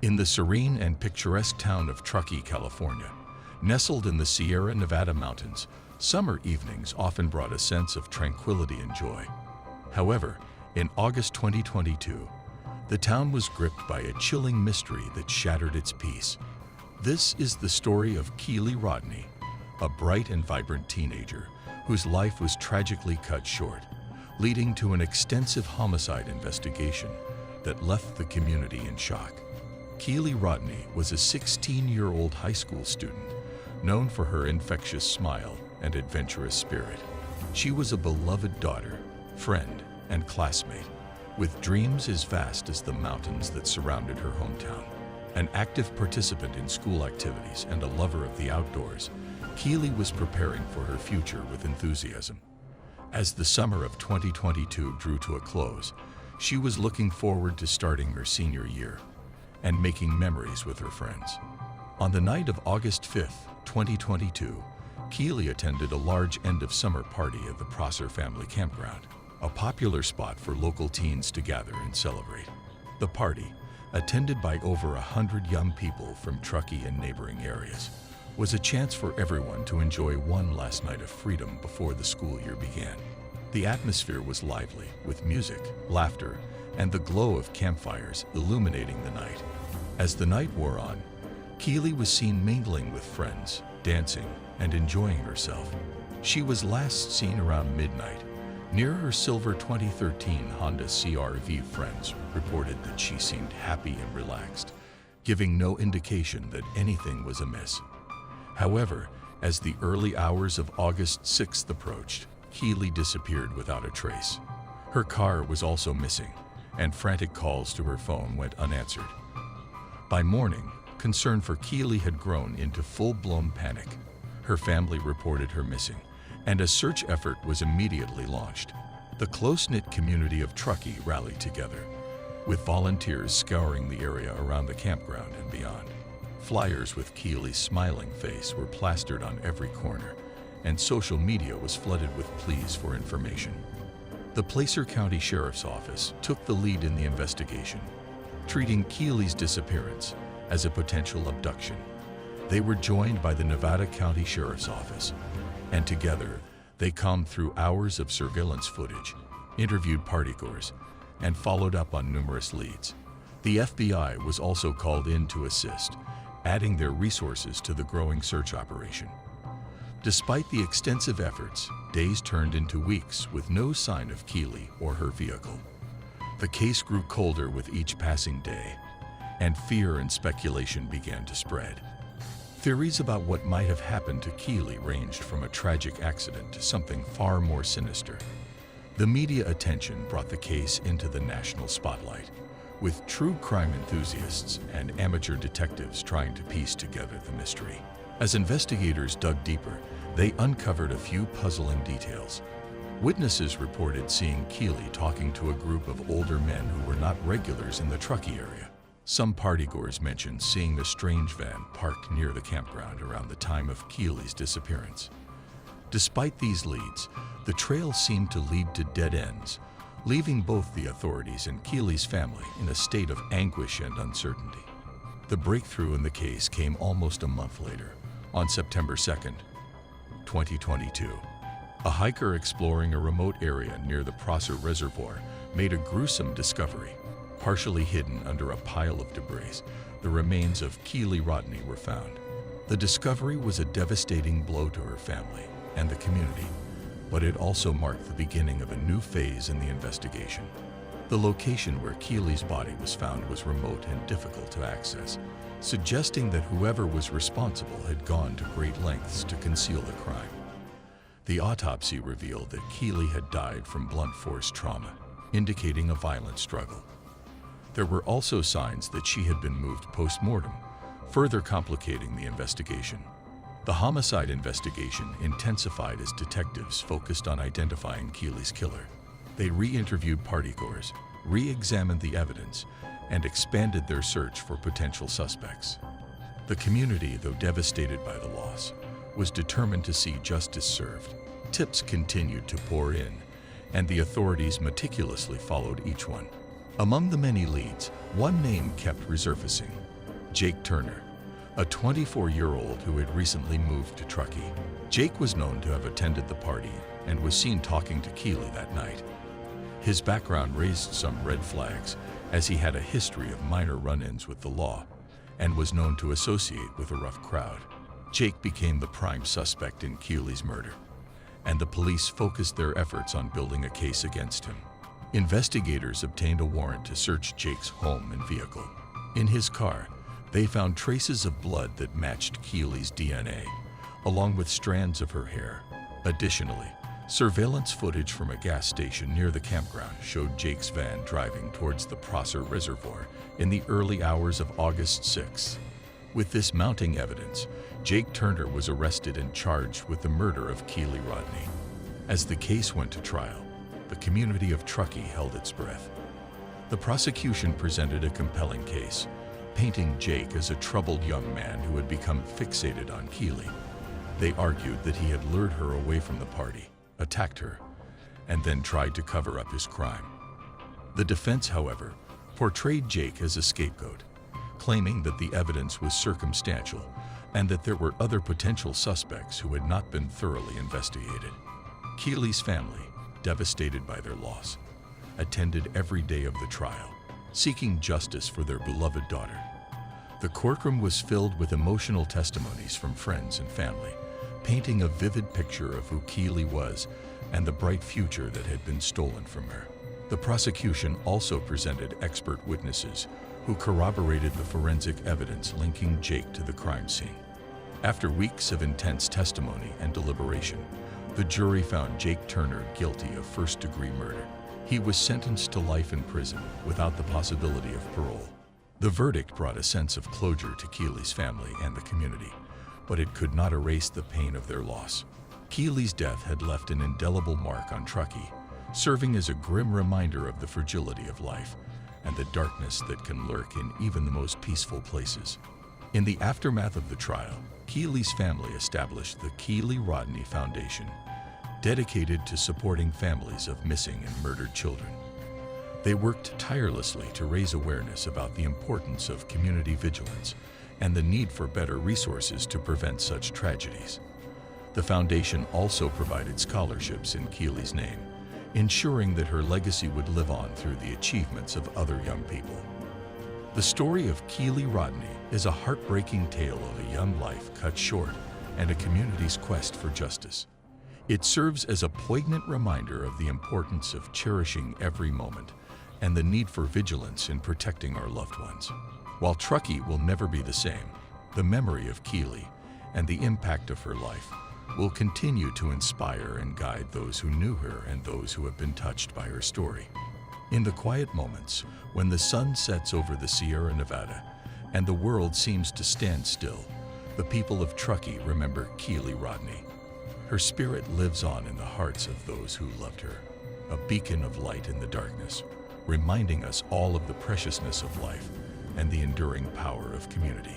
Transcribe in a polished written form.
In the serene and picturesque town of Truckee, California, nestled in the Sierra Nevada mountains, summer evenings often brought a sense of tranquility and joy. However, in August 2022, the town was gripped by a chilling mystery that shattered its peace. This is the story of Kiely Rodni, a bright and vibrant teenager whose life was tragically cut short, leading to an extensive homicide investigation that left the community in shock. Kiely Rodni was a 16-year-old high school student known for her infectious smile and adventurous spirit. She was a beloved daughter, friend, and classmate, with dreams as vast as the mountains that surrounded her hometown. An active participant in school activities and a lover of the outdoors, Kiely was preparing for her future with enthusiasm. As the summer of 2022 drew to a close, she was looking forward to starting her senior year and making memories with her friends. On the night of August 5, 2022, Kiely attended a large end-of-summer party at the Prosser family campground, a popular spot for local teens to gather and celebrate. The party, attended by over 100 young people from Truckee and neighboring areas, was a chance for everyone to enjoy one last night of freedom before the school year began. The atmosphere was lively, with music, laughter, and the glow of campfires illuminating the night. As the night wore on, Kiely was seen mingling with friends, dancing, and enjoying herself. She was last seen around midnight. Near her silver 2013 Honda CR-V, friends reported that she seemed happy and relaxed, giving no indication that anything was amiss. However, as the early hours of August 6th approached, Kiely disappeared without a trace. Her car was also missing, and frantic calls to her phone went unanswered. By morning, concern for Kiely had grown into full-blown panic. Her family reported her missing, and a search effort was immediately launched. The close-knit community of Truckee rallied together, with volunteers scouring the area around the campground and beyond. Flyers with Kiely's smiling face were plastered on every corner, and social media was flooded with pleas for information. The Placer County Sheriff's Office took the lead in the investigation, treating Kiely's disappearance as a potential abduction. They were joined by the Nevada County Sheriff's Office, and together they combed through hours of surveillance footage, interviewed partygoers, and followed up on numerous leads. The FBI was also called in to assist, adding their resources to the growing search operation. Despite the extensive efforts, days turned into weeks with no sign of Kiely or her vehicle. The case grew colder with each passing day, and fear and speculation began to spread. Theories about what might have happened to Kiely ranged from a tragic accident to something far more sinister. The media attention brought the case into the national spotlight, with true crime enthusiasts and amateur detectives trying to piece together the mystery. As investigators dug deeper, they uncovered a few puzzling details. Witnesses reported seeing Kiely talking to a group of older men who were not regulars in the Truckee area. Some partygoers mentioned seeing a strange van parked near the campground around the time of Kiely's disappearance. Despite these leads, the trail seemed to lead to dead ends, leaving both the authorities and Kiely's family in a state of anguish and uncertainty. The breakthrough in the case came almost a month later, on September 2nd, 2022. A hiker exploring a remote area near the Prosser Reservoir made a gruesome discovery. Partially hidden under a pile of debris, the remains of Kiely Rodni were found. The discovery was a devastating blow to her family and the community, but it also marked the beginning of a new phase in the investigation. The location where Kiely's body was found was remote and difficult to access, suggesting that whoever was responsible had gone to great lengths to conceal the crime. The autopsy revealed that Kiely had died from blunt force trauma, indicating a violent struggle. There were also signs that she had been moved post-mortem, further complicating the investigation. The homicide investigation intensified as detectives focused on identifying Kiely's killer. They re-interviewed partygoers, re-examined the evidence, and expanded their search for potential suspects. The community, though devastated by the loss, was determined to see justice served. Tips continued to pour in, and the authorities meticulously followed each one. Among the many leads, one name kept resurfacing: Jake Turner, a 24-year-old who had recently moved to Truckee. Jake was known to have attended the party and was seen talking to Kiely that night. His background raised some red flags, as he had a history of minor run-ins with the law and was known to associate with a rough crowd. Jake became the prime suspect in Kiely's murder, and the police focused their efforts on building a case against him. Investigators obtained a warrant to search Jake's home and vehicle. In his car, they found traces of blood that matched Kiely's DNA, along with strands of her hair. Additionally, surveillance footage from a gas station near the campground showed Jake's van driving towards the Prosser Reservoir in the early hours of August 6. With this mounting evidence, Jake Turner was arrested and charged with the murder of Kiely Rodni. As the case went to trial, the community of Truckee held its breath. The prosecution presented a compelling case, painting Jake as a troubled young man who had become fixated on Kiely. They argued that he had lured her away from the party, attacked her, and then tried to cover up his crime. The defense, however, portrayed Jake as a scapegoat, claiming that the evidence was circumstantial and that there were other potential suspects who had not been thoroughly investigated. Kiely's family, devastated by their loss, attended every day of the trial, seeking justice for their beloved daughter. The courtroom was filled with emotional testimonies from friends and family, painting a vivid picture of who Kiely was and the bright future that had been stolen from her. The prosecution also presented expert witnesses who corroborated the forensic evidence linking Jake to the crime scene. After weeks of intense testimony and deliberation, the jury found Jake Turner guilty of first-degree murder. He was sentenced to life in prison without the possibility of parole. The verdict brought a sense of closure to Kiely's family and the community, but it could not erase the pain of their loss. Kiely's death had left an indelible mark on Truckee, serving as a grim reminder of the fragility of life and the darkness that can lurk in even the most peaceful places. In the aftermath of the trial, Kiely's family established the Kiely Rodni Foundation, dedicated to supporting families of missing and murdered children. They worked tirelessly to raise awareness about the importance of community vigilance and the need for better resources to prevent such tragedies. The foundation also provided scholarships in Kiely's name, ensuring that her legacy would live on through the achievements of other young people. The story of Kiely Rodni is a heartbreaking tale of a young life cut short and a community's quest for justice. It serves as a poignant reminder of the importance of cherishing every moment and the need for vigilance in protecting our loved ones. While Truckee will never be the same, the memory of Kiely and the impact of her life will continue to inspire and guide those who knew her and those who have been touched by her story. In the quiet moments, when the sun sets over the Sierra Nevada and the world seems to stand still, the people of Truckee remember Kiely Rodni. Her spirit lives on in the hearts of those who loved her, a beacon of light in the darkness, reminding us all of the preciousness of life and the enduring power of community.